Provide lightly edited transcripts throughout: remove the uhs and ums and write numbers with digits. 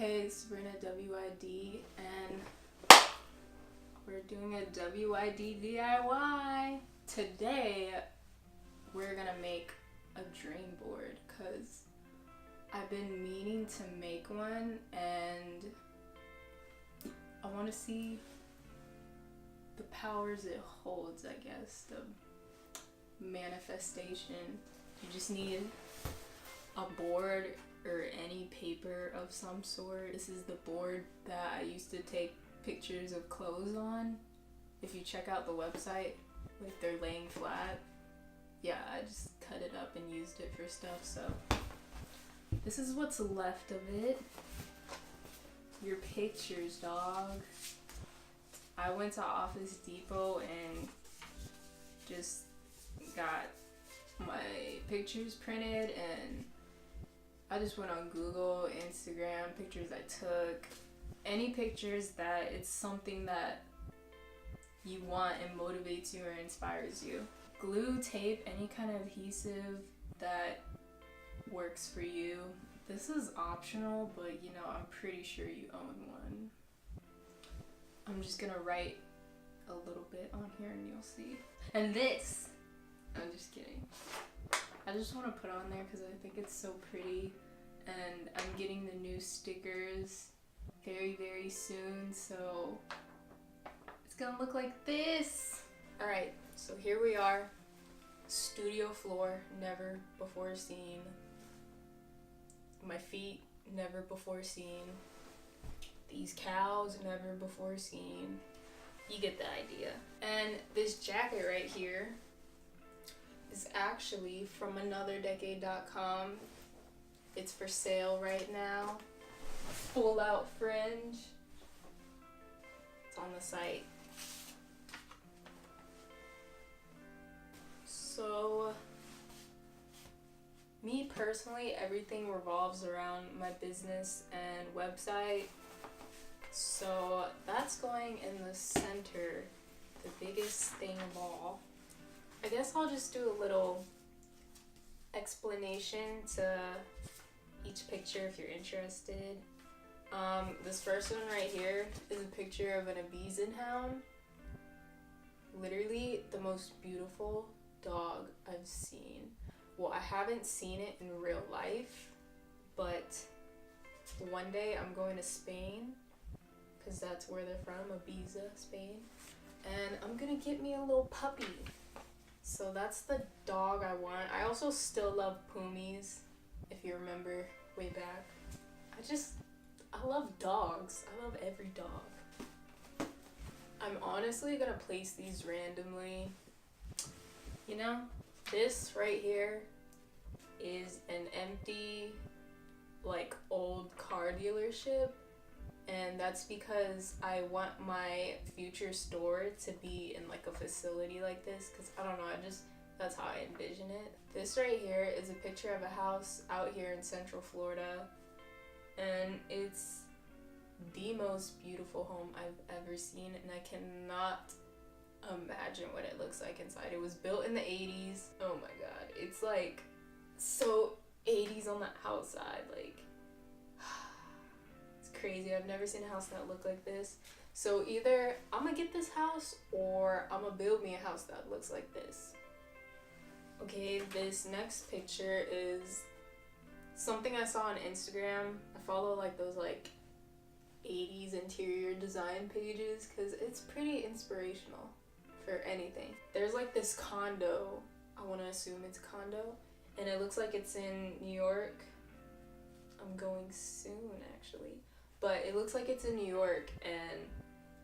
Hey, it's Sabrina WYD, and we're doing a WYD DIY. Today, we're gonna make a dream board, because I've been meaning to make one, and I want to see the powers it holds, I guess, the manifestation. You just need a board or any paper of some sort. This is the board that I used to take pictures of clothes on. If you check out the website, like they're laying flat. Yeah, I just cut it up and used it for stuff, so this is what's left of it. Your pictures, dog. I went to Office Depot and just got my pictures printed, and I just went on Google, Instagram, pictures I took. Any pictures that it's something that you want and motivates you or inspires you. Glue, tape, any kind of adhesive that works for you. This is optional, but you know, I'm pretty sure you own one. I'm just gonna write a little bit on here and you'll see. And this, I'm just kidding. I just want to put on there because I think it's so pretty, and I'm getting the new stickers very, very soon, so it's gonna look like this. Alright, so here we are. Studio floor, never before seen. My feet, never before seen. These cows, never before seen. You get the idea. And this jacket right here is actually from anotherdecade.com. It's for sale right now. Full out fringe. It's on the site. So, me personally, everything revolves around my business and website. So that's going in the center, the biggest thing of all. I guess I'll just do a little explanation to each picture if you're interested. This first one right here is a picture of an Abyssinian. Literally the most beautiful dog I've seen. Well, I haven't seen it in real life, but one day I'm going to Spain, because that's where they're from, Ibiza, Spain, and I'm gonna get me a little puppy. So that's the dog I want. I also still love Pumis, if you remember way back. I love dogs. I love every dog. I'm honestly gonna place these randomly. You know, this right here is an empty, like, old car dealership. And that's because I want my future store to be in like a facility like this, because I don't know, that's how I envision it. This right here is a picture of a house out here in Central Florida, and it's the most beautiful home I've ever seen, and I cannot imagine what it looks like inside. It was built in the 80s. Oh my god, it's like so 80s on the outside, like crazy. I've never seen a house that looked like this. So either I'm gonna get this house or I'm gonna build me a house that looks like this. Okay, this next picture is something I saw on Instagram. I follow like those like 80s interior design pages because it's pretty inspirational for anything. There's like this condo, I want to assume it's a condo, and it looks like it's in New York. I'm going soon actually. But it looks like it's in New York, and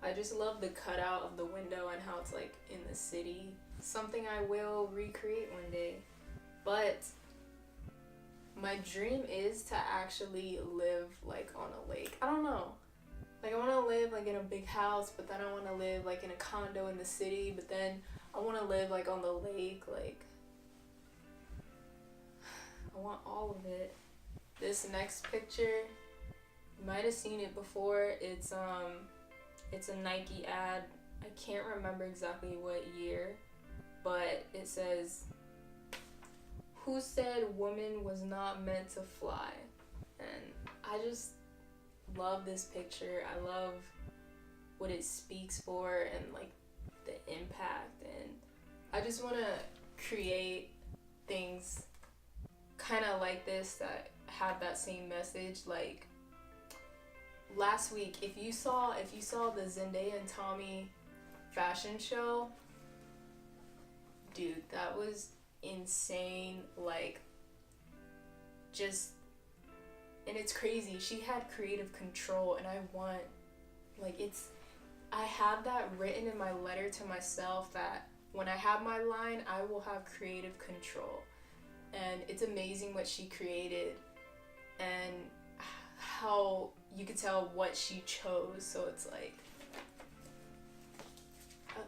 I just love the cutout of the window and how it's like in the city. Something I will recreate one day. But my dream is to actually live like on a lake. I don't know. Like, I want to live like in a big house, but then I want to live like in a condo in the city, but then I want to live like on the lake. Like, I want all of it. This next picture, you might have seen it before. It's a Nike ad. I can't remember exactly what year, but it says, "Who said woman was not meant to fly?" And I just love this picture. I love what it speaks for and like the impact, and I just want to create things kind of like this that have that same message. Like last week, if you saw the Zendaya and Tommy fashion show, dude, that was insane. Like, just, and it's crazy. She had creative control, and I want, like, I have that written in my letter to myself that when I have my line, I will have creative control. And it's amazing what she created and how you could tell what she chose. So it's like,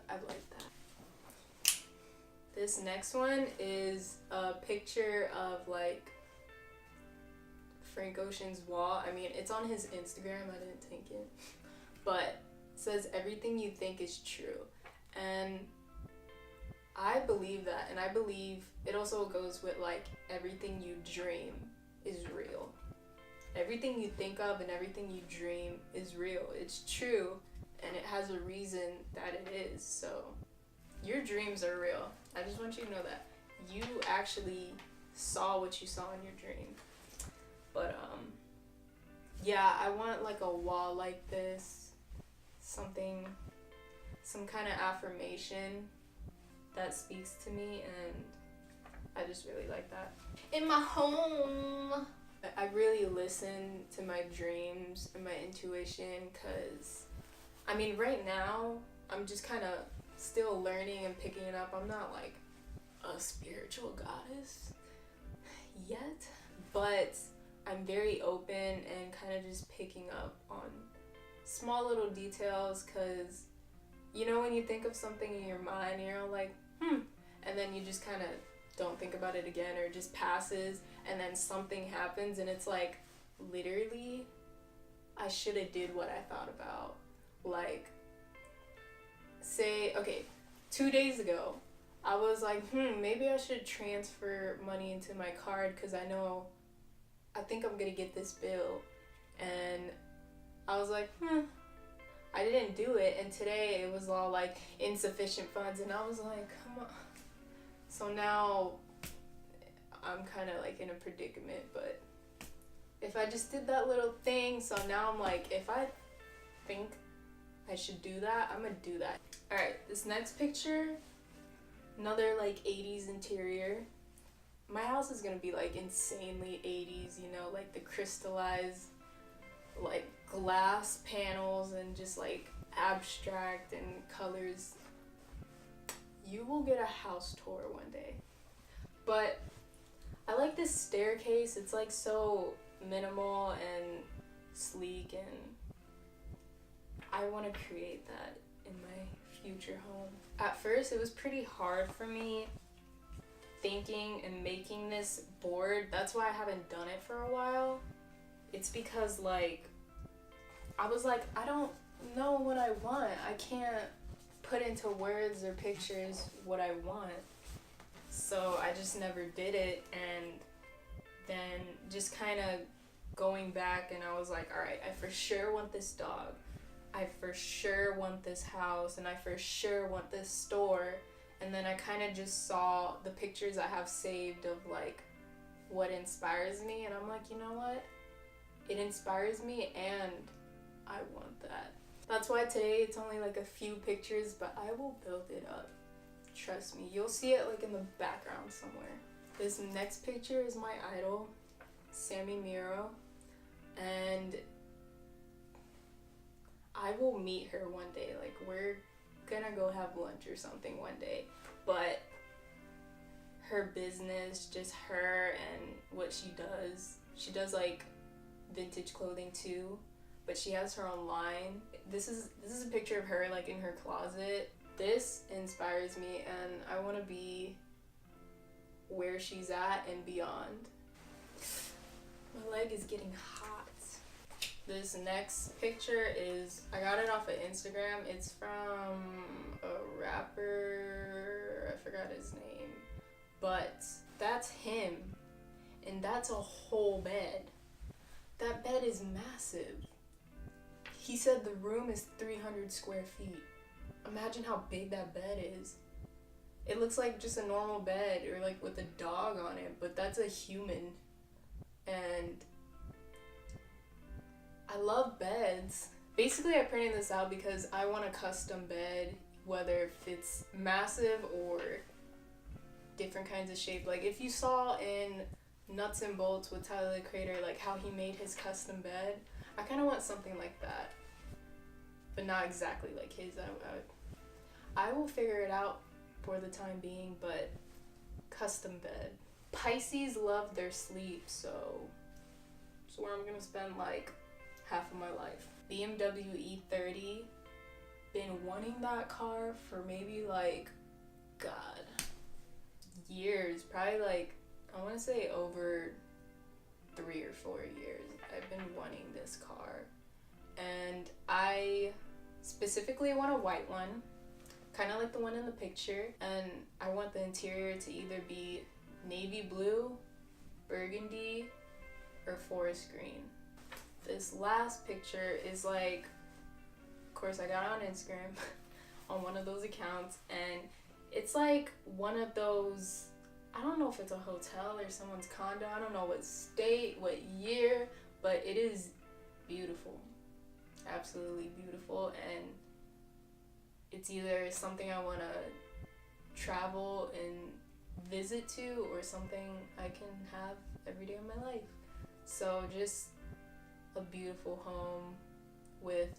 I like that. This next one is a picture of like Frank Ocean's wall. I mean, it's on his Instagram. I didn't take it. But it says everything you think is true. And I believe that. And I believe it also goes with like everything you dream is real. Everything you think of and everything you dream is real. It's true. And it has a reason that it is. So your dreams are real. I just want you to know that. You actually saw what you saw in your dream. But yeah, I want like a wall like this. Some kind of affirmation that speaks to me, and I just really like that. In my home, I really listen to my dreams and my intuition, because I mean right now I'm just kind of still learning and picking it up. I'm not like a spiritual goddess yet, but I'm very open and kind of just picking up on small little details, because you know when you think of something in your mind, you're all like, and then you just kind of don't think about it again, or it just passes, and then something happens, and it's like, literally, I should have did what I thought about. Like, say, okay, 2 days ago, I was like, maybe I should transfer money into my card, because I think I'm gonna get this bill, and I was like, I didn't do it, and today it was all like insufficient funds, and I was like, come on. So now I'm kind of like in a predicament, but if I just did that little thing, so now I'm like, if I think I should do that, I'm gonna do that. All right, this next picture, another like 80s interior. My house is gonna be like insanely 80s, you know, like the crystallized like glass panels and just like abstract and colors. You will get a house tour one day. But I like this staircase. It's like so minimal and sleek, and I want to create that in my future home. At first it was pretty hard for me thinking and making this board. That's why I haven't done it for a while. It's because like I was like, I don't know what I want. I can't put into words or pictures what I want. So I just never did it, and then just kind of going back, and I was like, all right, I for sure want this dog. I for sure want this house, and I for sure want this store. And then I kind of just saw the pictures I have saved of like what inspires me, and I'm like, you know what? It inspires me, and I want that. That's why today it's only like a few pictures, but I will build it up. Trust me. You'll see it like in the background somewhere. This next picture is my idol, Sammy Miro, and I will meet her one day. Like, we're gonna go have lunch or something one day. But her business, just her and what she does like vintage clothing too, but she has her own line. This is a picture of her like in her closet. This inspires me, and I want to be where she's at and beyond. My leg is getting hot. This next picture is, I got it off of Instagram. It's from a rapper, I forgot his name, but that's him, and that's a whole bed. That bed is massive. He said the room is 300 square feet. Imagine how big that bed is. It looks like just a normal bed or like with a dog on it, but that's a human. And I love beds. Basically, I printed this out because I want a custom bed, whether if it's massive or different kinds of shape. Like if you saw in Nuts and Bolts with Tyler the Creator, like how he made his custom bed, I kind of want something like that, but not exactly like his. I will figure it out for the time being, but custom bed. Pisces love their sleep, so it's where I'm gonna spend like half of my life. BMW E30, been wanting that car for maybe like, God, years, probably like, I want to say over 3 or 4 years. I've been wanting this car, and I specifically want a white one, kind of like the one in the picture, and I want the interior to either be navy blue, burgundy, or forest green. This last picture is like, of course I got it on Instagram on one of those accounts, and it's like one of those, I don't know if it's a hotel or someone's condo, I don't know what state, what year, but it is beautiful, absolutely beautiful, and it's either something I want to travel and visit to or something I can have every day of my life. So just a beautiful home with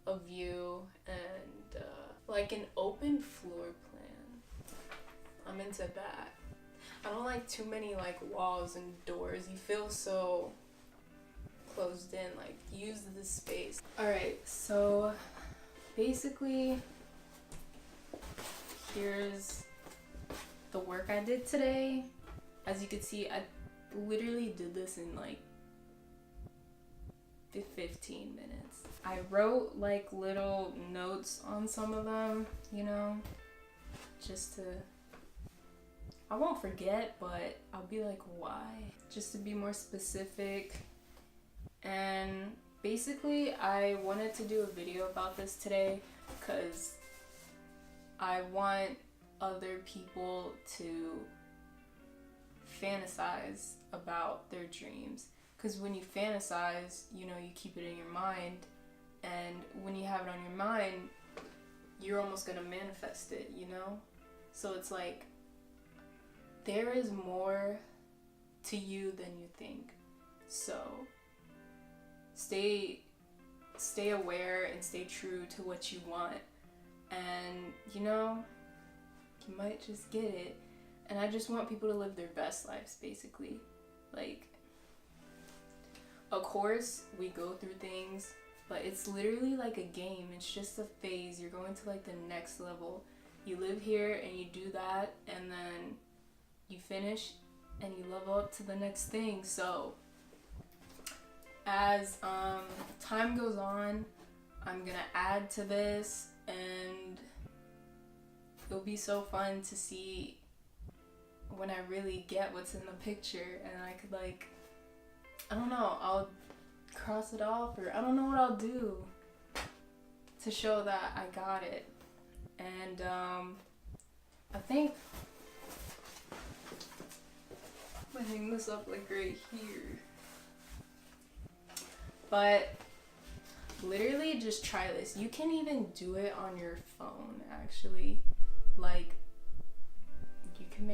a view and like an open floor plan. I'm into that. I don't like too many like walls and doors. You feel so closed in, like use the space. Alright, so basically here's the work I did today. As you can see, I literally did this in like 15 minutes. I wrote like little notes on some of them, you know, just to, I won't forget, but I'll be like, why? Just to be more specific. And basically I wanted to do a video about this today because I want other people to fantasize about their dreams. Because when you fantasize, you know, you keep it in your mind, and when you have it on your mind, you're almost gonna manifest it, you know? So it's like, there is more to you than you think. So stay aware and stay true to what you want, and you know, you might just get it. And I just want people to live their best lives, basically. Like, of course, we go through things, but it's literally like a game. It's just a phase. You're going to like the next level. You live here and you do that, and then you finish and you level up to the next thing. So as time goes on, I'm gonna add to this, and it'll be so fun to see when I really get what's in the picture, and I could like, I don't know, I'll cross it off, or I don't know what I'll do to show that I got it. And I think I'm gonna hang this up like right here. Get literally just try this. You can even do it on your phone, actually. Like, you can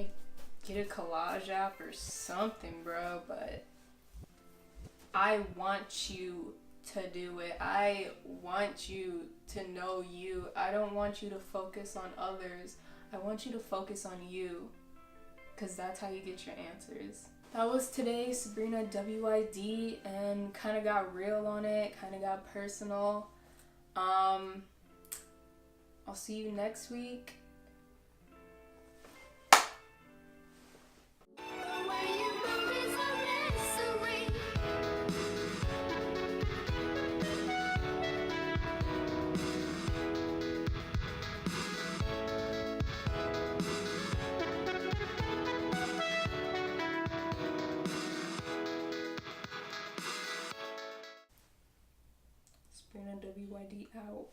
get a collage app or something, bro, but I want you to do it. I want you to know you. I don't want you to focus on others. I want you to focus on you, because that's how you get your answers. That was today, Sabrina WYD, and kind of got real on it, kind of got personal. I'll see you next week. WYD out.